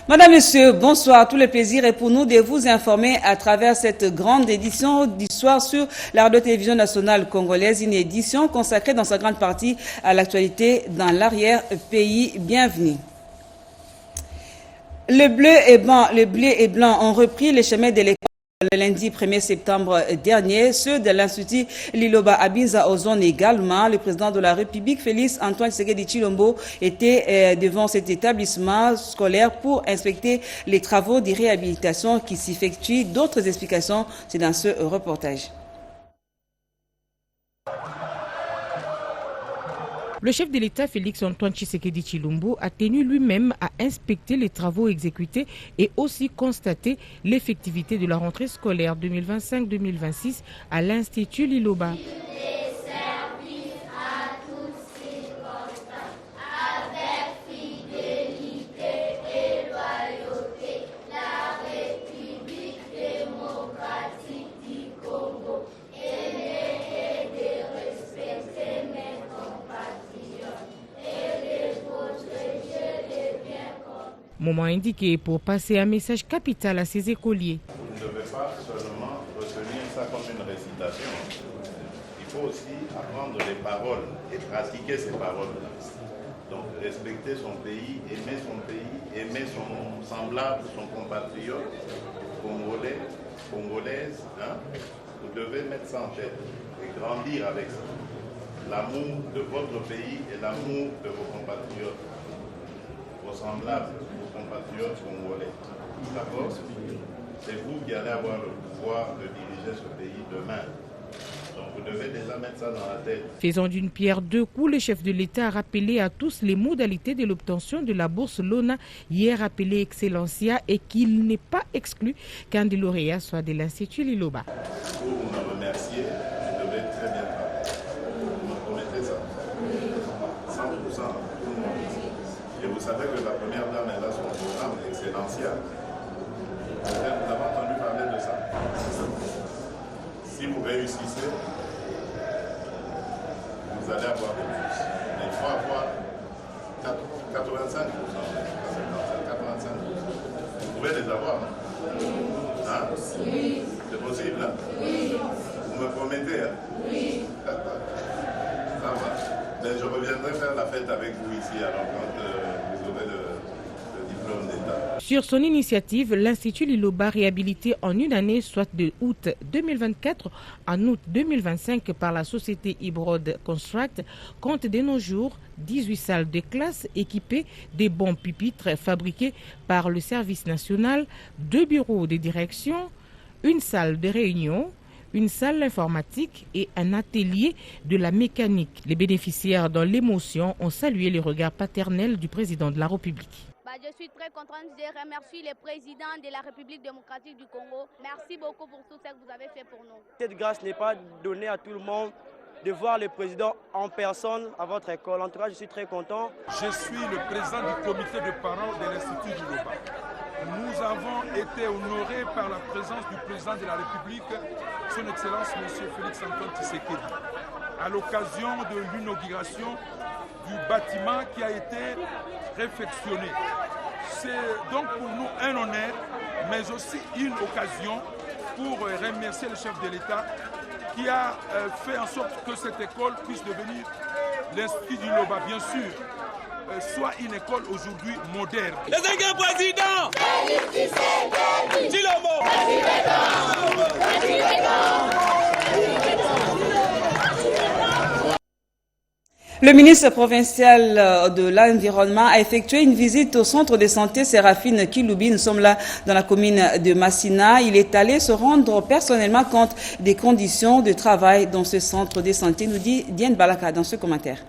Madame, Monsieur, bonsoir. Tout le plaisir est pour nous de vous informer à travers cette grande édition d'Histoire sur la radio-télévision nationale congolaise, une édition consacrée dans sa grande partie à l'actualité dans l'arrière-pays. Bienvenue. Le bleu et blanc ont repris les chemins de l'école le lundi 1er septembre dernier. Ceux de l'Institut Liloba Abinza Ozone également. Le président de la République, Félix Antoine Tshisekedi Tshilombo, était devant cet établissement scolaire pour inspecter les travaux de réhabilitation qui s'effectuent. D'autres explications, c'est dans ce reportage. Le chef de l'État, Félix Antoine Tshisekedi Tshilombo, a tenu lui-même à inspecter les travaux exécutés et aussi constater l'effectivité de la rentrée scolaire 2025-2026 à l'Institut Liloba. Moment indiqué pour passer un message capital à ses écoliers. Vous ne devez pas seulement retenir ça comme une récitation. Il faut aussi apprendre les paroles et pratiquer ces paroles-là. Donc respecter son pays, aimer son semblable, son compatriote, congolais, congolaise. Vous devez mettre ça en tête et grandir avec ça. L'amour de votre pays et l'amour de vos compatriotes, vos semblables, compatriotes congolais. D'accord? C'est vous qui allez avoir le pouvoir de diriger ce pays demain. Donc vous devez déjà mettre ça dans la tête. Faisant d'une pierre deux coups, le chef de l'État a rappelé à tous les modalités de l'obtention de la bourse LONA, hier appelée Excellencia, et qu'il n'est pas exclu qu'un des lauréats soit de l'Institut Liloba. Pour me remercier, vous devez très bien travailler. Vous me promettez ça? 100% tout le monde. Et vous savez que la première dame, elle a son programme Excellencia. Vous avez entendu parler de ça? Si vous réussissez, vous allez avoir des bourses. Mais il faut avoir 85%. 85%. Vous pouvez les avoir, non? Hein? Oui. C'est possible, hein? Oui. Vous me promettez, hein? Oui. Ça va. Mais je reviendrai faire la fête avec vous ici, alors quand vous aurez le diplôme d'État. Sur son initiative, l'Institut Liloba, réhabilité en une année, soit de août 2024 en août 2025 par la société Ibrod Construct, compte de nos jours 18 salles de classe équipées des bons pupitres fabriqués par le service national, 2 bureaux de direction, une salle de réunion, une salle informatique et un atelier de la mécanique. Les bénéficiaires dans l'émotion ont salué les regards paternels du président de la République. Je suis très contente de remercier le président de la République démocratique du Congo. Merci beaucoup pour tout ce que vous avez fait pour nous. Cette grâce n'est pas donnée à tout le monde de voir le président en personne à votre école. En tout cas, je suis très content. Je suis le président du comité de parents de l'Institut Liloba. Nous avons été honorés par la présence du président de la République, son Excellence M. Félix Antoine Tshisekedi, à l'occasion de l'inauguration du bâtiment qui a été réfectionné. C'est donc pour nous un honneur, mais aussi une occasion pour remercier le chef de l'État qui a fait en sorte que cette école puisse devenir l'Institut du Liloba, bien sûr, soit une école aujourd'hui moderne. Le cinquième président Tshilombo. Le ministre provincial de l'Environnement a effectué une visite au centre de santé Séraphine Kiloubi. Nous sommes là dans la commune de Massina. Il est allé se rendre personnellement compte des conditions de travail dans ce centre de santé, nous dit Diane Balaka dans ce commentaire.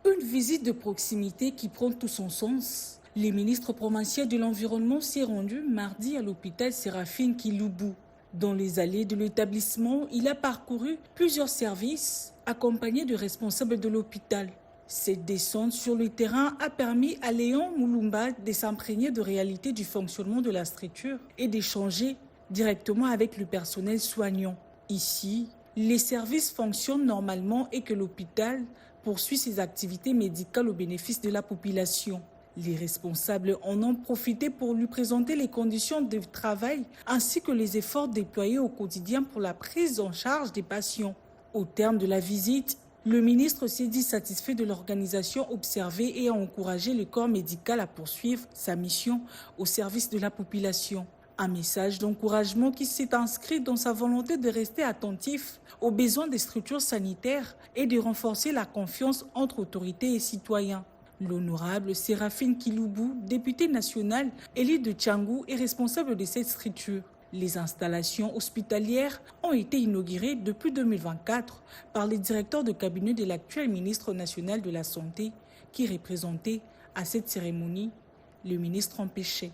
Une visite de proximité qui prend tout son sens. Le ministre provincial de l'Environnement s'est rendu mardi à l'hôpital Séraphine Kiloubi. Dans les allées de l'établissement, il a parcouru plusieurs services accompagné de responsables de l'hôpital. Cette descente sur le terrain a permis à Léon Moulumba de s'imprégner de réalité du fonctionnement de la structure et d'échanger directement avec le personnel soignant. Ici, les services fonctionnent normalement et que l'hôpital poursuit ses activités médicales au bénéfice de la population. Les responsables en ont profité pour lui présenter les conditions de travail ainsi que les efforts déployés au quotidien pour la prise en charge des patients. Au terme de la visite, le ministre s'est dit satisfait de l'organisation observée et a encouragé le corps médical à poursuivre sa mission au service de la population. Un message d'encouragement qui s'est inscrit dans sa volonté de rester attentif aux besoins des structures sanitaires et de renforcer la confiance entre autorités et citoyens. L'honorable Séraphine Kiloubou, députée nationale, élue de Tchangou, est responsable de cette structure. Les installations hospitalières ont été inaugurées depuis 2024 par le directeur de cabinet de l'actuel ministre national de la Santé qui représentait à cette cérémonie le ministre empêché.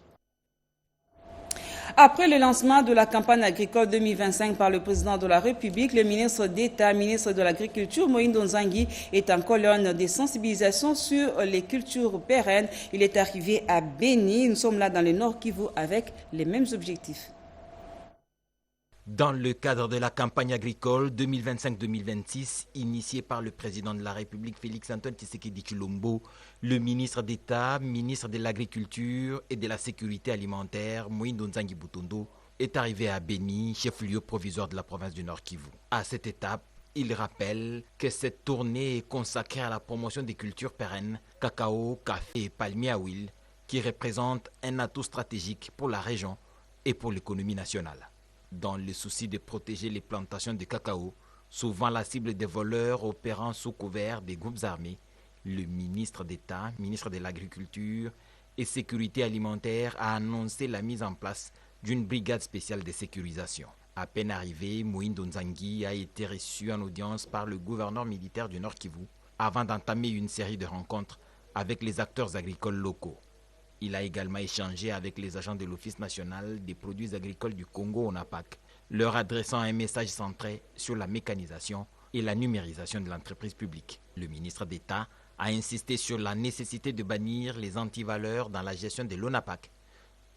Après le lancement de la campagne agricole 2025 par le président de la République, le ministre d'État, ministre de l'Agriculture, Moïse Nzangi, est en colonne de sensibilisation sur les cultures pérennes. Il est arrivé à Béni. Nous sommes là dans le Nord Kivu avec les mêmes objectifs. Dans le cadre de la campagne agricole 2025-2026, initiée par le président de la République Félix-Antoine Tshisekedi Tshilombo, le ministre d'État, ministre de l'Agriculture et de la Sécurité alimentaire, Moïse Nzangi Butondo, est arrivé à Béni, chef-lieu provisoire de la province du Nord Kivu. À cette étape, il rappelle que cette tournée est consacrée à la promotion des cultures pérennes, cacao, café et palmier à huile, qui représentent un atout stratégique pour la région et pour l'économie nationale. Dans le souci de protéger les plantations de cacao, souvent la cible des voleurs opérant sous couvert des groupes armés, le ministre d'État, ministre de l'Agriculture et Sécurité alimentaire a annoncé la mise en place d'une brigade spéciale de sécurisation. À peine arrivé, Moïse Nzangi a été reçu en audience par le gouverneur militaire du Nord Kivu avant d'entamer une série de rencontres avec les acteurs agricoles locaux. Il a également échangé avec les agents de l'Office national des produits agricoles du Congo, ONAPAC, leur adressant un message centré sur la mécanisation et la numérisation de l'entreprise publique. Le ministre d'État a insisté sur la nécessité de bannir les antivaleurs dans la gestion de l'ONAPAC,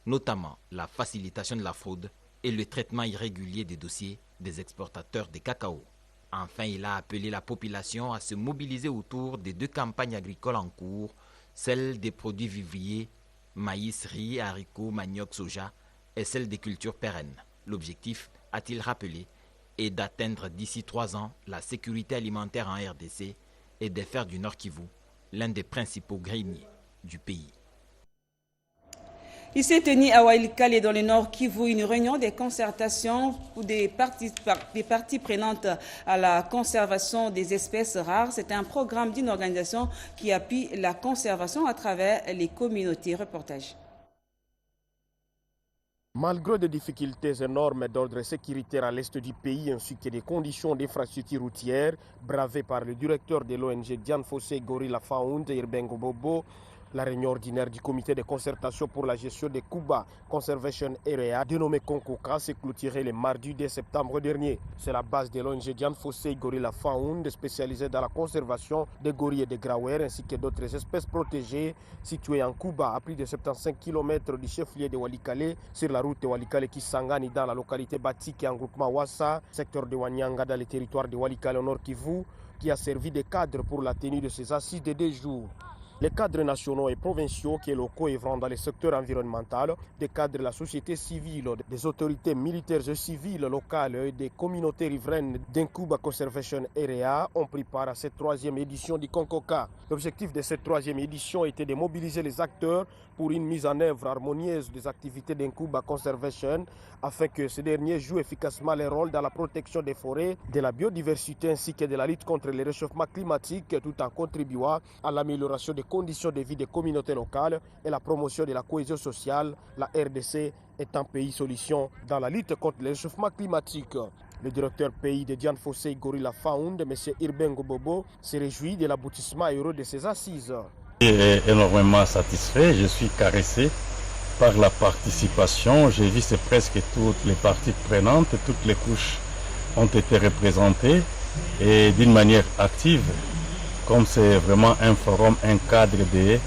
notamment la facilitation de la fraude et le traitement irrégulier des dossiers des exportateurs de cacao. Enfin, il a appelé la population à se mobiliser autour des deux campagnes agricoles en cours, celle des produits vivriers, maïs, riz, haricots, manioc, soja et celle des cultures pérennes. L'objectif, a-t-il rappelé, est d'atteindre d'ici 3 ans la sécurité alimentaire en RDC et de faire du Nord Kivu l'un des principaux greniers du pays. Il s'est tenu à Walikale dans le Nord Kivu une réunion de concertation des parties prenantes à la conservation des espèces rares. C'est un programme d'une organisation qui appuie la conservation à travers les communautés. Reportage. Malgré des difficultés énormes d'ordre sécuritaire à l'est du pays ainsi que des conditions d'infrastructure routière bravées par le directeur de l'ONG Diane Fossé Gorilla Found, Irbengo Bobo, la réunion ordinaire du comité de concertation pour la gestion des Kuba Conservation Area, dénommé Konkoka, s'est clôturée le mardi 2 septembre dernier. C'est la base de l'ONG Diane Fossé Gorilla Found, spécialisée dans la conservation des gorilles et des grawers ainsi que d'autres espèces protégées situées en Kuba à plus de 75 km du chef-lieu de Walikale sur la route de Walikale-Kisangani dans la localité Batik et en groupement Wassa, secteur de Wanyanga dans le territoire de Walikale au Nord Kivu, qui a servi de cadre pour la tenue de ces assises de 2 jours. Les cadres nationaux et provinciaux qui est locaux œuvrant dans le secteur environnemental, des cadres de la société civile, des autorités militaires et civiles locales et des communautés riveraines d'Inkuba Conservation Area ont pris part à cette 3e édition du Konkoka. L'objectif de cette 3e édition était de mobiliser les acteurs pour une mise en œuvre harmonieuse des activités d'Inkuba Conservation afin que ces derniers jouent efficacement leur rôle dans la protection des forêts, de la biodiversité ainsi que de la lutte contre le réchauffement climatique tout en contribuant à l'amélioration des conditions de vie des communautés locales et la promotion de la cohésion sociale, la RDC est un pays solution dans la lutte contre le réchauffement climatique. Le directeur pays de Diane Fossé Gorilla Found, M. Irbengo Bobo, se réjouit de l'aboutissement heureux de ces assises. Je suis énormément satisfait, je suis caressé par la participation. J'ai vu que presque toutes les parties prenantes, toutes les couches ont été représentées et d'une manière active. Comme c'est vraiment un forum, un cadre de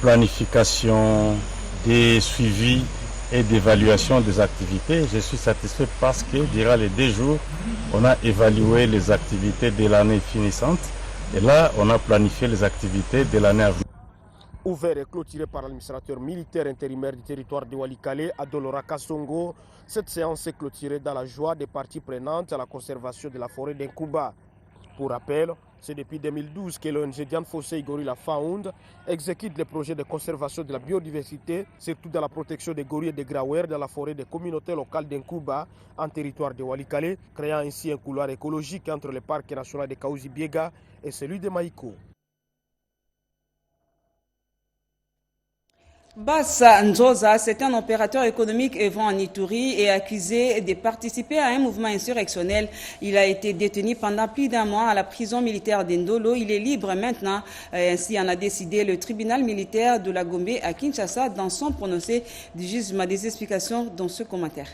planification, de suivi et d'évaluation des activités, je suis satisfait parce que durant les 2 jours, on a évalué les activités de l'année finissante et là, on a planifié les activités de l'année à venir. Ouvert et clôturé par l'administrateur militaire intérimaire du territoire de Walikale, Adolora Kassongo, cette séance est clôturée dans la joie des parties prenantes à la conservation de la forêt d'Inkuba. Pour rappel, c'est depuis 2012 que l'ONG Dian Fossé Gorilla Found exécute les projets de conservation de la biodiversité, surtout dans la protection des gorilles et des grawers dans la forêt des communautés locales d'Inkuba, en territoire de Walikale, créant ainsi un couloir écologique entre le parc national de Kaouzi-Biega et celui de Maïko. Bassa Nzoza, c'est un opérateur économique œuvrant en Ituri et accusé de participer à un mouvement insurrectionnel. Il a été détenu pendant plus d'un mois à la prison militaire d'Indolo. Il est libre maintenant. Ainsi en a décidé le tribunal militaire de la Gombe à Kinshasa dans son prononcé du jugement. Des explications dans ce commentaire.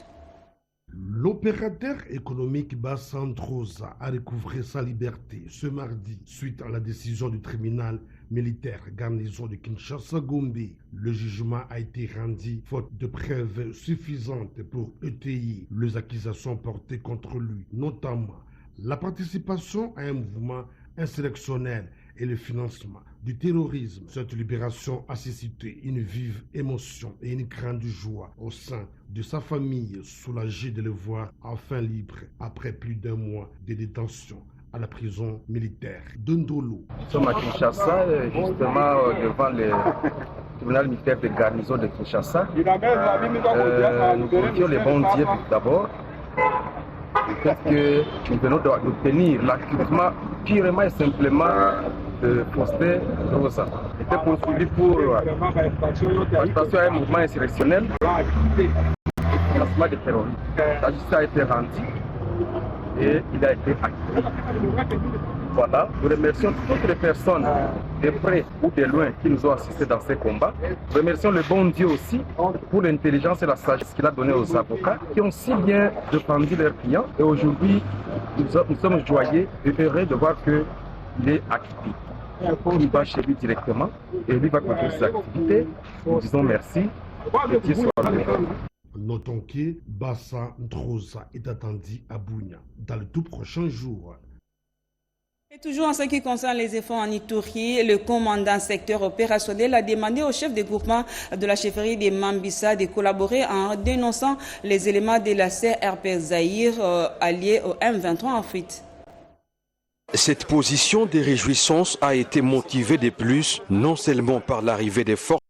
L'opérateur économique Bassa Nzoza a recouvré sa liberté ce mardi suite à la décision du tribunal militaire garnison de Kinshasa-Gombe. Le jugement a été rendu faute de preuves suffisantes pour étayer les accusations portées contre lui, notamment la participation à un mouvement insurrectionnel et le financement du terrorisme. Cette libération a suscité une vive émotion et une grande joie au sein de sa famille, soulagée de le voir enfin libre après plus d'un mois de détention à la prison militaire d'Indolo. Nous sommes à Kinshasa, justement devant le tribunal militaire de garnison de Kinshasa. Nous prions les bons dieux d'abord. Peut-être que nous venons d'obtenir l'acquittement purement et simplement de Faustin Rosa. Il était poursuivi pour participation à un mouvement insurrectionnel, financement de terrorisme. La justice a été rendue et il a été acquitté. Voilà, nous remercions toutes les personnes de près ou de loin qui nous ont assistés dans ces combats. Nous remercions le bon Dieu aussi pour l'intelligence et la sagesse qu'il a donnée aux avocats qui ont si bien défendu leurs clients. Et aujourd'hui, nous sommes joyeux et heureux de voir qu'il est acquitté. Il va chez lui directement et lui va continuer ses activités. Nous disons merci. Que Dieu soit loué. Notons que Bassa Nzoza est attendu à Bunia dans les tout prochains jours. Et toujours en ce qui concerne les efforts en Ituri, le commandant secteur opérationnel a demandé au chef de groupement de la chefferie des Mambissa de collaborer en dénonçant les éléments de la CRP Zaïre alliés au M23 en fuite. Cette position de réjouissance a été motivée de plus, non seulement par l'arrivée des forces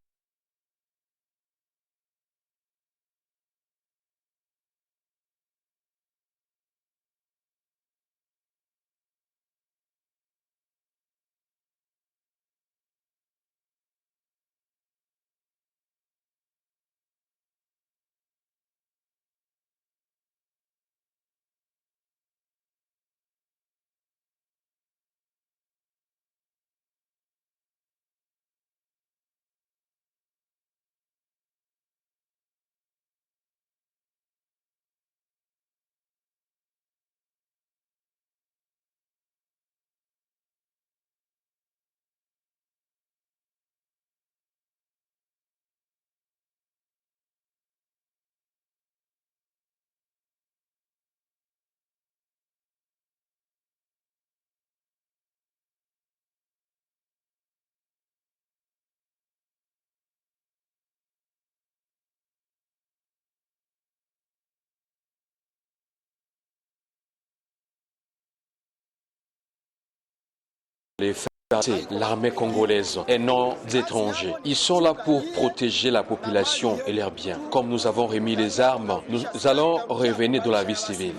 les FARDC, l'armée congolaise et non étrangers. Ils sont là pour protéger la population et leurs biens. Comme nous avons remis les armes, nous allons revenir dans la vie civile.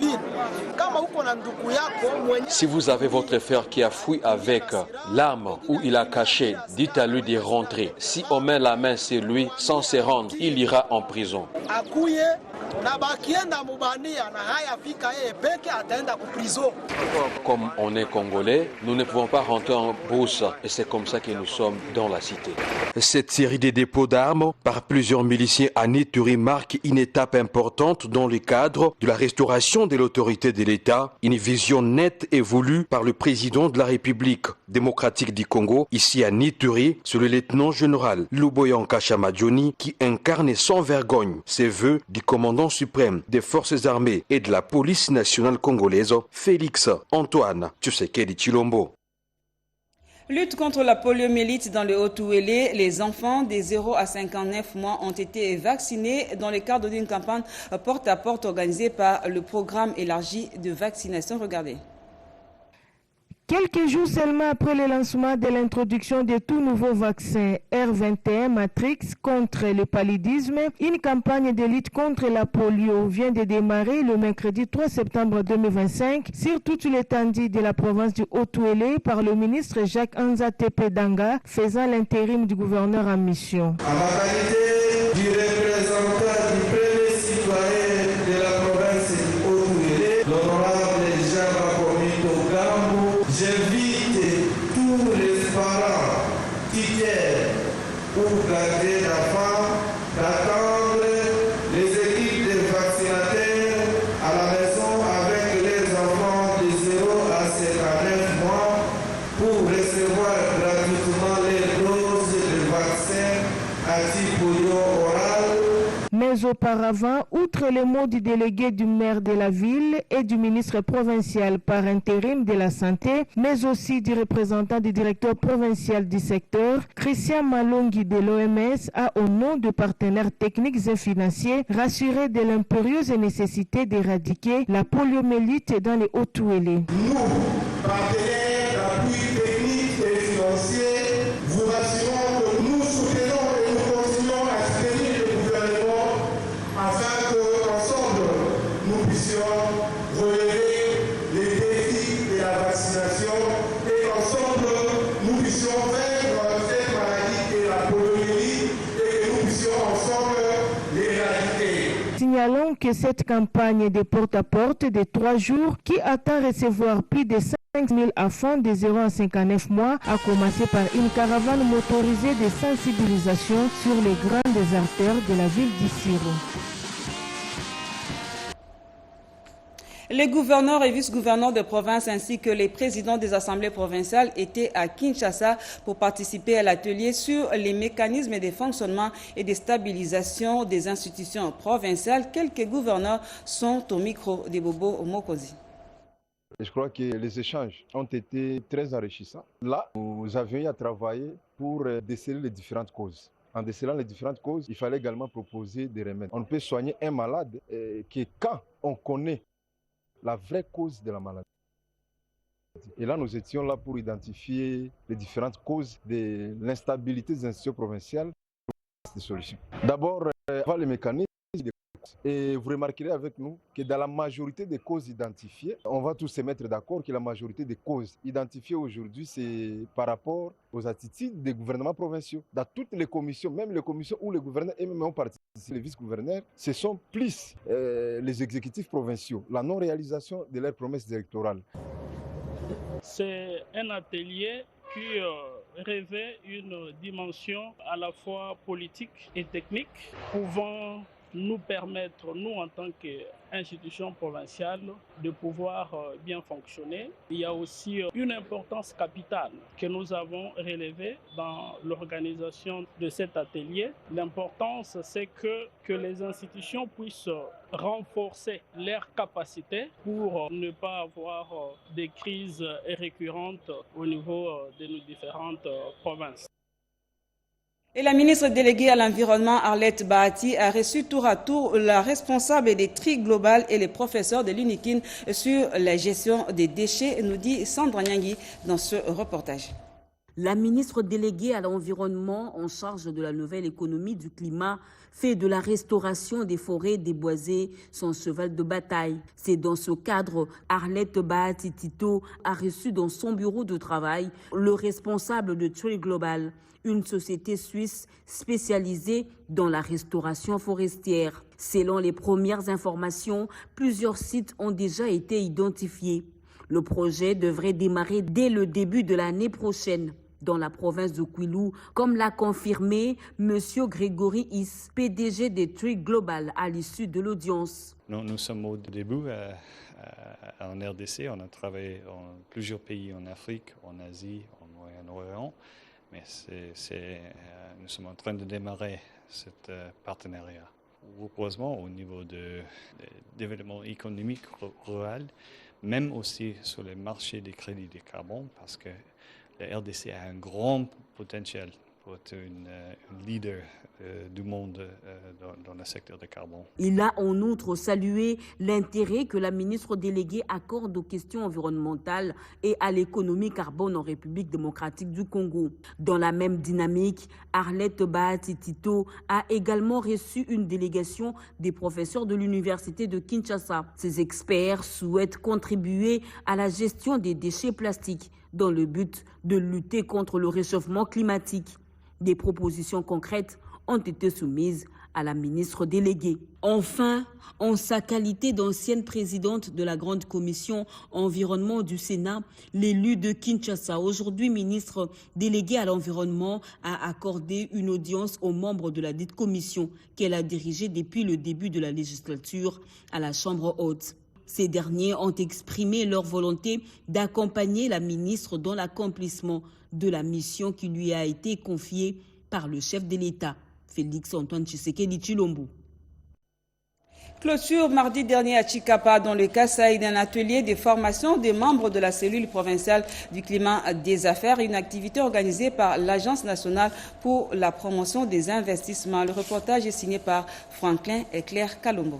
Si vous avez votre frère qui a fui avec l'arme où il a caché, dites à lui de rentrer. Si on met la main sur lui sans se rendre, il ira en prison. Comme on est congolais, nous ne pouvons pas rentrer en brousse et c'est comme ça que nous sommes dans la cité. Cette série de dépôts d'armes par plusieurs miliciens à Ituri marque une étape importante dans le cadre de la restauration de l'autorité de l'État, une vision nette et voulue par le président de la République démocratique du Congo, ici à Ituri, c'est le lieutenant-général Luboya Nkasha-Madjoni qui incarne sans vergogne ses vœux du commandant suprême des forces armées et de la police nationale congolaise, Félix Antoine Tshisekedi Tshilombo. Lutte contre la poliomyélite dans le Haut-Ouélé, les enfants des 0 à 59 mois ont été vaccinés dans le cadre d'une campagne porte-à-porte organisée par le programme élargi de vaccination. Regardez. Quelques jours seulement après le lancement de l'introduction de tout nouveau vaccin R21 Matrix contre le paludisme, une campagne de lutte contre la polio vient de démarrer le mercredi 3 septembre 2025 sur toute l'étendue de la province du Haut-Ouélé par le ministre Jacques Anza Tepedanga, faisant l'intérim du gouverneur en mission. À ma qualité du représentant du premier citoyen de la province du Haut-Ouélé, l'honorable Jean Bakomito Gambou, j'invite tous les parents, tuteurs ou gardiens d'enfants d'attendre les équipes de vaccinateurs à la maison avec les enfants de 0 à 59 mois pour recevoir gratuitement les doses de vaccins anti-polio oral. Mais auparavant, outre les mots du délégué du maire de la ville et du ministre provincial par intérim de la santé, mais aussi du représentant du directeur provincial du secteur, Christian Malongi de l'OMS a, au nom de partenaires techniques et financiers, rassuré de l'impérieuse nécessité d'éradiquer la poliomyélite dans les Haut-Ouélé. Nous, partenaires d'appui technique et financier, vous rassurons que nous soutenons et nous continuons à soutenir le gouvernement afin qu'ensemble nous puissions relever les défis de la vaccination et ensemble nous puissions vaincre cette maladie qui est la poliomyélite et que nous puissions ensemble l'éradiquer. Signalons que cette campagne de porte-à-porte de 3 jours qui attend recevoir plus de 5 000 enfants de 0 à 59 mois a commencé par une caravane motorisée de sensibilisation sur les grandes artères de la ville d'Issiro. Les gouverneurs et vice-gouverneurs de province ainsi que les présidents des assemblées provinciales étaient à Kinshasa pour participer à l'atelier sur les mécanismes de fonctionnement et de stabilisation des institutions provinciales. Quelques gouverneurs sont au micro de Bobo Mokozi. Je crois que les échanges ont été très enrichissants. Là, nous avions eu à travailler pour déceler les différentes causes. En décelant les différentes causes, il fallait également proposer des remèdes. On peut soigner un malade que quand on connaît la vraie cause de la maladie. Et là, nous étions là pour identifier les différentes causes de l'instabilité des institutions provinciales et des solutions. D'abord, voir les mécanismes. Et vous remarquerez avec nous que dans la majorité des causes identifiées, on va tous se mettre d'accord que la majorité des causes identifiées aujourd'hui, c'est par rapport aux attitudes des gouvernements provinciaux. Dans toutes les commissions, même les commissions où les gouverneurs et même ont participé, les vice-gouverneurs, ce sont plus les exécutifs provinciaux, la non-réalisation de leurs promesses électorales. C'est un atelier qui revêt une dimension à la fois politique et technique, pouvant nous permettre, nous en tant qu'institution provinciale, de pouvoir bien fonctionner. Il y a aussi une importance capitale que nous avons relevée dans l'organisation de cet atelier. L'importance, c'est que les institutions puissent renforcer leurs capacités pour ne pas avoir des crises récurrentes au niveau de nos différentes provinces. Et la ministre déléguée à l'environnement, Arlette Bahati, a reçu tour à tour la responsable des tri globales et les professeurs de l'UNIKIN sur la gestion des déchets, nous dit Sandra Nyangui dans ce reportage. La ministre déléguée à l'environnement en charge de la nouvelle économie du climat fait de la restauration des forêts déboisées son cheval de bataille. C'est dans ce cadre, Arlette Bahati Tito a reçu dans son bureau de travail le responsable de Tree Global, une société suisse spécialisée dans la restauration forestière. Selon les premières informations, plusieurs sites ont déjà été identifiés. Le projet devrait démarrer dès le début de l'année prochaine dans la province de Kwilu, comme l'a confirmé M. Grégory Is, PDG de Tree Global à l'issue de l'audience. Nous sommes au début en RDC. On a travaillé dans plusieurs pays en Afrique, en Asie, au Moyen-Orient. Mais nous sommes en train de démarrer ce partenariat. Heureusement, au niveau de développement économique rural, même aussi sur les marchés des crédits de carbone, parce que la RDC a un grand potentiel pour être une leader du monde dans le secteur du carbone. Il a en outre salué l'intérêt que la ministre déléguée accorde aux questions environnementales et à l'économie carbone en République démocratique du Congo. Dans la même dynamique, Arlette Bahati Tito a également reçu une délégation des professeurs de l'université de Kinshasa. Ces experts souhaitent contribuer à la gestion des déchets plastiques dans le but de lutter contre le réchauffement climatique. Des propositions concrètes ont été soumises à la ministre déléguée. Enfin, en sa qualité d'ancienne présidente de la Grande Commission Environnement du Sénat, l'élu de Kinshasa, aujourd'hui ministre délégué à l'environnement, a accordé une audience aux membres de la dite commission qu'elle a dirigée depuis le début de la législature à la Chambre haute. Ces derniers ont exprimé leur volonté d'accompagner la ministre dans l'accomplissement de la mission qui lui a été confiée par le chef de l'État, Félix Antoine Tshisekedi Tshilombo. Clôture mardi dernier à Chikapa dans le Kasaï d'un atelier de formation des membres de la cellule provinciale du climat des affaires, une activité organisée par l'Agence nationale pour la promotion des investissements. Le reportage est signé par Franklin et Claire Kalombo.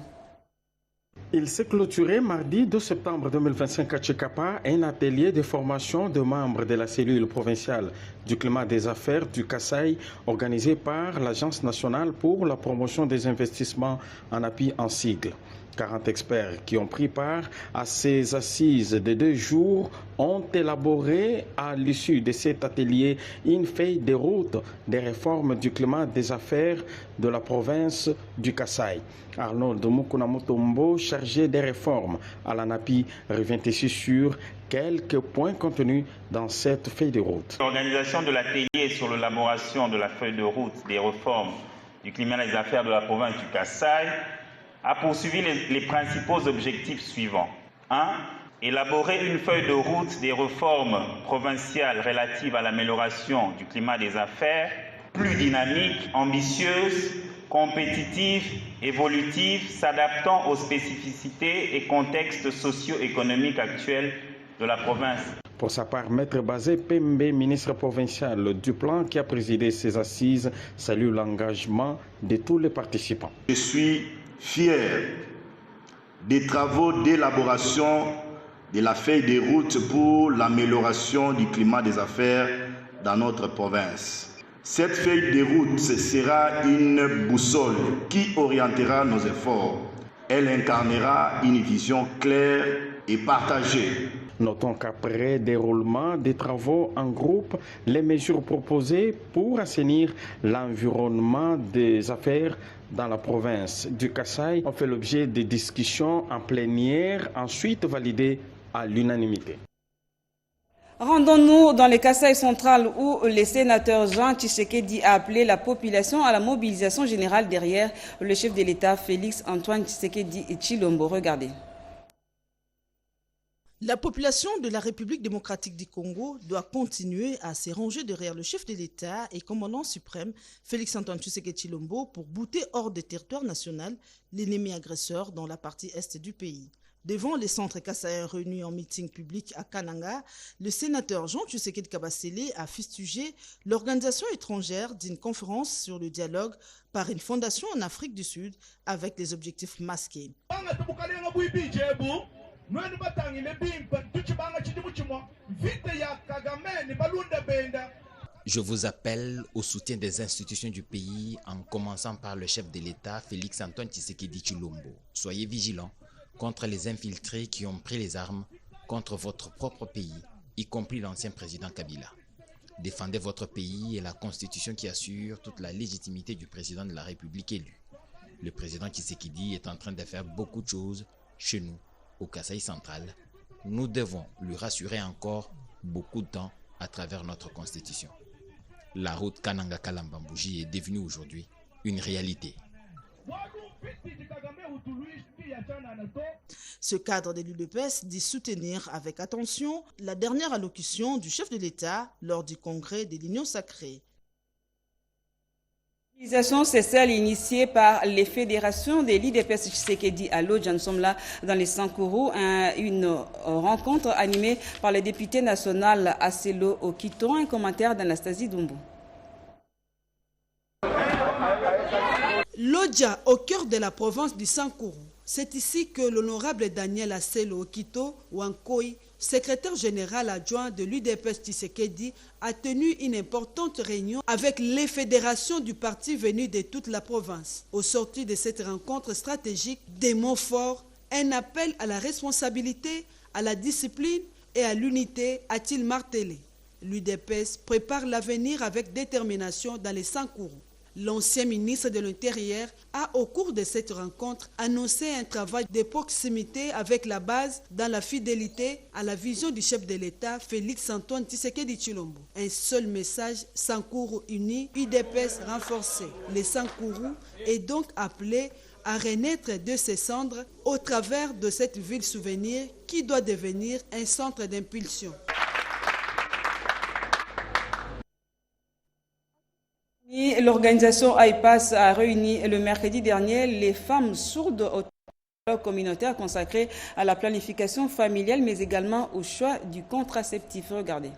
Il s'est clôturé mardi 2 septembre 2025 à Chikapa un atelier de formation de membres de la cellule provinciale du climat des affaires du Kasaï organisé par l'Agence nationale pour la promotion des investissements en appui en sigle. 40 experts qui ont pris part à ces assises de 2 jours ont élaboré à l'issue de cet atelier une feuille de route des réformes du climat des affaires de la province du Kasaï. Arnold Mukunamutombo, chargé des réformes à l'ANAPI, revient ici sur quelques points contenus dans cette feuille de route. L'organisation de l'atelier sur l'élaboration de la feuille de route des réformes du climat des affaires de la province du Kasaï a poursuivi les principaux objectifs suivants. 1. Élaborer une feuille de route des réformes provinciales relatives à l'amélioration du climat des affaires, plus dynamique, ambitieuse, compétitive, évolutive, s'adaptant aux spécificités et contextes socio-économiques actuels de la province. Pour sa part, Maître Bazé Pembe, ministre provincial du plan qui a présidé ces assises, salue l'engagement de tous les participants. Je suis fier des travaux d'élaboration de la feuille de route pour l'amélioration du climat des affaires dans notre province. Cette feuille de route sera une boussole qui orientera nos efforts. Elle incarnera une vision claire et partagée. Notons qu'après déroulement des travaux en groupe, les mesures proposées pour assainir l'environnement des affaires dans la province du Kasaï ont fait l'objet de discussions en plénière, ensuite validées à l'unanimité. Rendons-nous dans le Kasaï central où le sénateur Jean Tshisekedi a appelé la population à la mobilisation générale derrière le chef de l'État Félix Antoine Tshisekedi Tshilombo. Regardez. La population de la République démocratique du Congo doit continuer à se ranger derrière le chef de l'État et commandant suprême Félix Antoine Tshisekedi Tshilombo pour bouter hors du territoire national l'ennemi agresseur dans la partie est du pays. Devant les centres kassaïens réunis en meeting public à Kananga, le sénateur Jean Tshisekedi Kabasele a fustigé l'organisation étrangère d'une conférence sur le dialogue par une fondation en Afrique du Sud avec des objectifs masqués. Je vous appelle au soutien des institutions du pays en commençant par le chef de l'État Félix Antoine Tshisekedi Tshilombo. Soyez vigilants contre les infiltrés qui ont pris les armes contre votre propre pays, y compris l'ancien président Kabila. Défendez votre pays et la constitution qui assure toute la légitimité du président de la République élu. Le président Tshisekedi est en train de faire beaucoup de choses chez nous, au Kasaï central. Nous devons lui rassurer encore beaucoup de temps à travers notre constitution. La route Kananga-Kalambambouji est devenue aujourd'hui une réalité. Ce cadre de l'UDPS dit soutenir avec attention la dernière allocution du chef de l'État lors du congrès de l'Union sacrée. C'est celle initiée par les fédérations des l'IDPS Tshisekedi à Lodja. Nous sommes là dans les Sankourou, une rencontre animée par le député national Acelo Okito. Un commentaire d'Anastasie Doumbou. Lodja, au cœur de la province du Sankourou. C'est ici que l'honorable Daniel Acelo Okito Wankoi, secrétaire général adjoint de l'UDPS Tshisekedi, a tenu une importante réunion avec les fédérations du parti venues de toute la province. Au sortir de cette rencontre stratégique, des mots forts, un appel à la responsabilité, à la discipline et à l'unité, a-t-il martelé. L'UDPS prépare l'avenir avec détermination dans les Sankourou. L'ancien ministre de l'Intérieur a, au cours de cette rencontre, annoncé un travail de proximité avec la base dans la fidélité à la vision du chef de l'État, Félix-Antoine Tshisekedi Tshilombo. Un seul message, Sankourou uni, UDPS renforcé. Les Sankourou est donc appelé à renaître de ses cendres au travers de cette ville souvenir qui doit devenir un centre d'impulsion. L'organisation AIPAS a réuni le mercredi dernier les femmes sourdes au dialogue communautaire consacré à la planification familiale, mais également au choix du contraceptif. Regardez.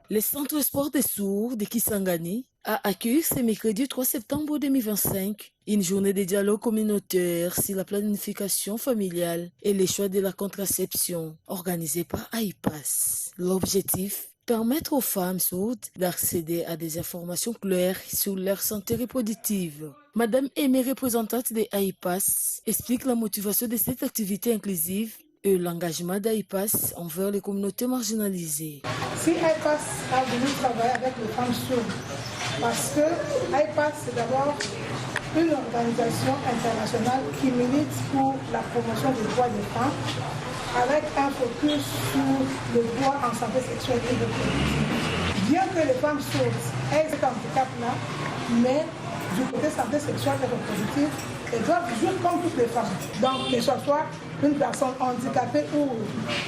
Le Centre Sport des Sourds de Kisangani a accueilli ce mercredi 3 septembre 2025 une journée de dialogue communautaire sur la planification familiale et les choix de la contraception organisée par AIPAS. L'objectif, permettre aux femmes sourdes d'accéder à des informations claires sur leur santé reproductive. Madame Aimé, représentante de AIPAS, explique la motivation de cette activité inclusive et l'engagement d'AIPAS envers les communautés marginalisées. Si AIPAS a voulu travailler avec les femmes sourdes, parce que AIPAS c'est d'abord une organisation internationale qui milite pour la promotion des droits des femmes, avec un focus sur le droit en santé sexuelle et reproductive. Bien que les femmes sourdes aient cet handicap-là, mais du côté santé sexuelle et reproductive, elles doivent jouer comme toutes les femmes. Donc, que ce soit une personne handicapée ou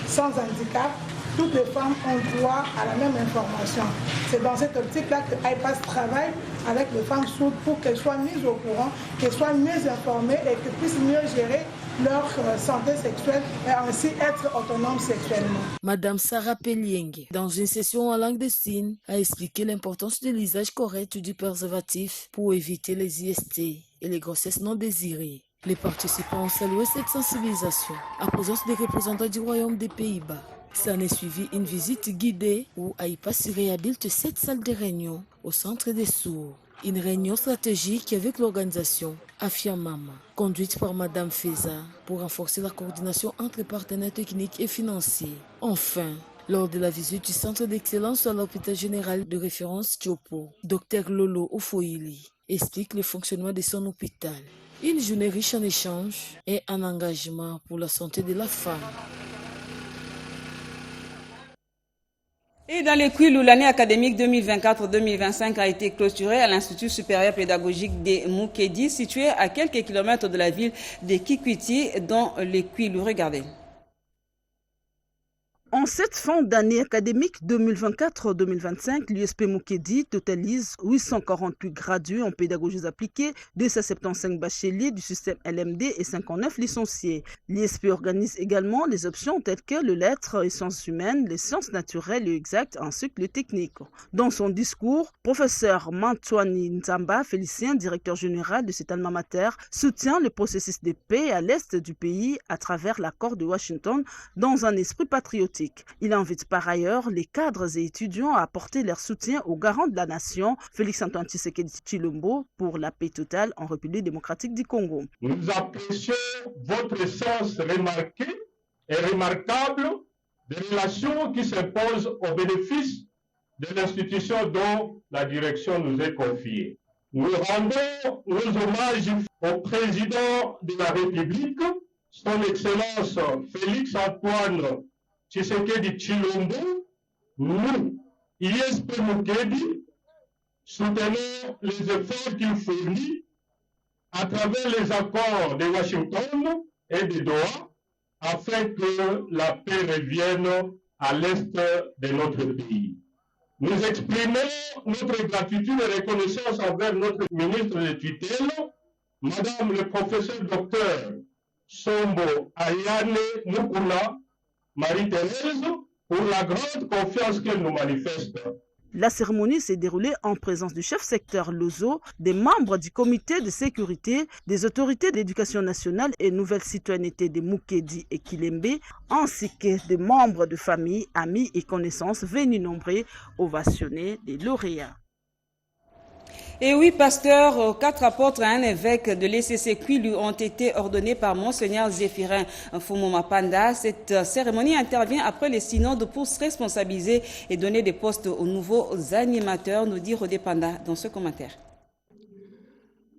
sans handicap, toutes les femmes ont droit à la même information. C'est dans cette optique-là que AIPAS travaille avec les femmes sourdes pour qu'elles soient mises au courant, qu'elles soient mieux informées et qu'elles puissent mieux gérer leur santé sexuelle et ainsi être autonomes sexuellement. Madame Sarah Pelieng, dans une session en langue des signes, a expliqué l'importance de l'usage correct du préservatif pour éviter les IST et les grossesses non désirées. Les participants ont salué cette sensibilisation en présence des représentants du Royaume des Pays-Bas. S'en est suivi une visite guidée où AIPAS réhabilite 7 salles de réunion au centre des sourds. Une réunion stratégique avec l'organisation Afiamama, conduite par Madame Feza, pour renforcer la coordination entre partenaires techniques et financiers. Enfin, lors de la visite du centre d'excellence à l'hôpital général de référence Tchopo, Dr Lolo Ofoili explique le fonctionnement de son hôpital. Une journée riche en échanges et en engagement pour la santé de la femme. Et dans les Kwilu, l'année académique 2024-2025 a été clôturée à l'Institut supérieur pédagogique des Mukedi, situé à quelques kilomètres de la ville de Kikwiti, dans les Kwilu. Regardez. En cette fin d'année académique 2024-2025, l'USP Mukedi totalise 848 gradués en pédagogie appliquée, 275 bacheliers du système LMD et 59 licenciés. L'USP organise également les options telles que les lettres et sciences humaines, les sciences naturelles et exactes ainsi que les techniques. Dans son discours, professeur Mantouani Nzamba, Félicien, directeur général de cet alma mater, soutient le processus de paix à l'est du pays à travers l'accord de Washington dans un esprit patriotique. Il invite par ailleurs les cadres et étudiants à apporter leur soutien aux garants de la nation, Félix-Antoine Tshisekedi Tshilombo, pour la paix totale en République démocratique du Congo. Nous apprécions votre sens remarqué et remarquable des relations qui s'imposent au bénéfice de l'institution dont la direction nous est confiée. Nous rendons nos hommages au président de la République, son Excellence Félix-Antoine Tshisekedi Tshilombo. Nous, ISP Mukedi, soutenons les efforts qu'il fournit à travers les accords de Washington et de Doha afin que la paix revienne à l'est de notre pays. Nous exprimons notre gratitude et reconnaissance envers notre ministre de tutelle, Madame le professeur docteur Sombo Ayane Mukula Marie-Thérèse, pour la grande confiance qu'elle nous manifeste. La cérémonie s'est déroulée en présence du chef secteur Lozo, des membres du comité de sécurité, des autorités d'éducation nationale et nouvelle citoyenneté de Mukedi et Kilembe, ainsi que des membres de famille, amis et connaissances venus nombreux ovationner les lauréats. Et oui, pasteur, 4 apôtres et un évêque de l'ECC lui ont été ordonnés par Monseigneur Zéphirin Fumuma Panda. Cette cérémonie intervient après les synodes pour se responsabiliser et donner des postes aux nouveaux animateurs, nous dit Rodé Panda dans ce commentaire.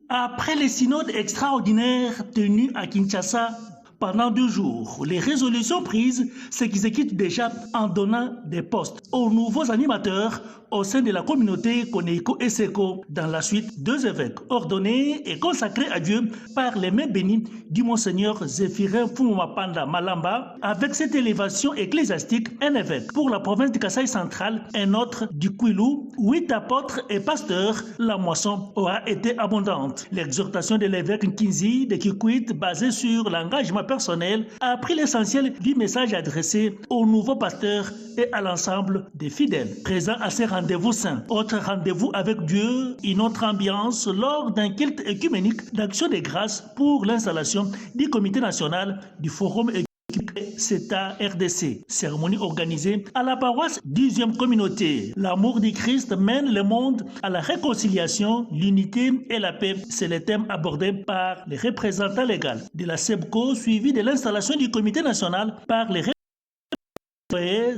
Après les synodes extraordinaires tenus à Kinshasa pendant 2 jours, les résolutions prises s'exécutent déjà en donnant des postes aux nouveaux animateurs au sein de la communauté Koneiko et Seko. Dans la suite, 2 évêques ordonnés et consacrés à Dieu par les mains bénies du Monseigneur Zéphirin Fumuma Panda Malamba. Avec cette élévation ecclésiastique, un évêque pour la province du Kasaï central, un autre du Kwilu, 8 apôtres et pasteurs, la moisson aura été abondante. L'exhortation de l'évêque Nkinzi de Kikwit, basée sur l'engagement personnel, a pris l'essentiel du message adressé aux nouveaux pasteurs et à l'ensemble des fidèles présents à ces rendez-vous saints. Autre rendez-vous avec Dieu, une autre ambiance lors d'un culte écuménique d'action de grâce pour l'installation du comité national du forum CETA RDC. Cérémonie organisée à la paroisse 10e communauté. L'amour du Christ mène le monde à la réconciliation, l'unité et la paix. C'est le thème abordé par les représentants légaux de la SEBCO, suivi de l'installation du comité national par les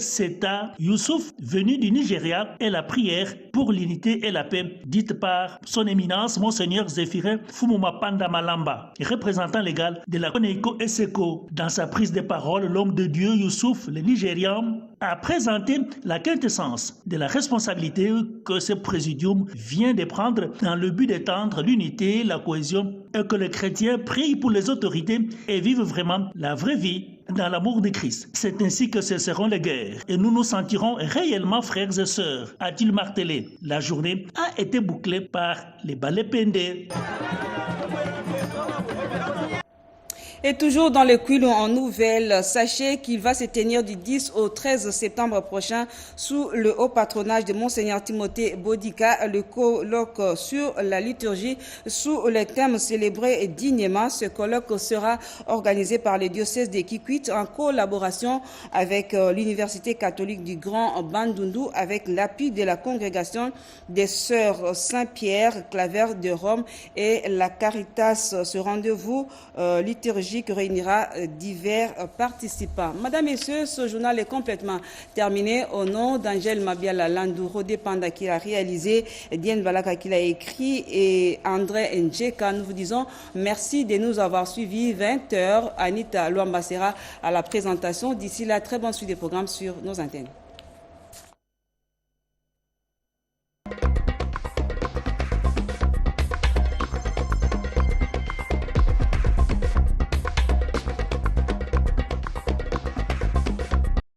CETA Youssouf, venu du Nigeria, et la prière pour l'unité et la paix, dite par son éminence, Monseigneur Zéphirin Fumuma Panda Malamba, représentant légal de la Koneiko et Seko. Dans sa prise de parole, l'homme de Dieu Youssouf, le Nigérian, a présenté la quintessence de la responsabilité que ce présidium vient de prendre dans le but d'étendre l'unité, la cohésion, et que les chrétiens prient pour les autorités et vivent vraiment la vraie vie dans l'amour de Christ. C'est ainsi que cesseront les guerres et nous nous sentirons réellement frères et sœurs, a-t-il martelé. La journée a été bouclée par les ballets pendés. Et toujours dans le Kwilu en nouvelle, sachez qu'il va se tenir du 10 au 13 septembre prochain sous le haut patronage de Monseigneur Timothée Bodika, le colloque sur la liturgie sous le thème célébré dignement. Ce colloque sera organisé par le diocèse de Kikwit en collaboration avec l'Université catholique du Grand Bandundu avec l'appui de la congrégation des Sœurs Saint-Pierre, Claver de Rome et la Caritas. Ce rendez-vous liturgique réunira divers participants. Madame, Messieurs, ce journal est complètement terminé. Au nom d'Angèle Mabiala Landou, Rodé Panda qui l'a réalisé, Diane Balaka qui l'a écrit et André Njeka, nous vous disons merci de nous avoir suivis. 20h, Anita Luambasera à la présentation. D'ici là, très bonne suite des programmes sur nos antennes.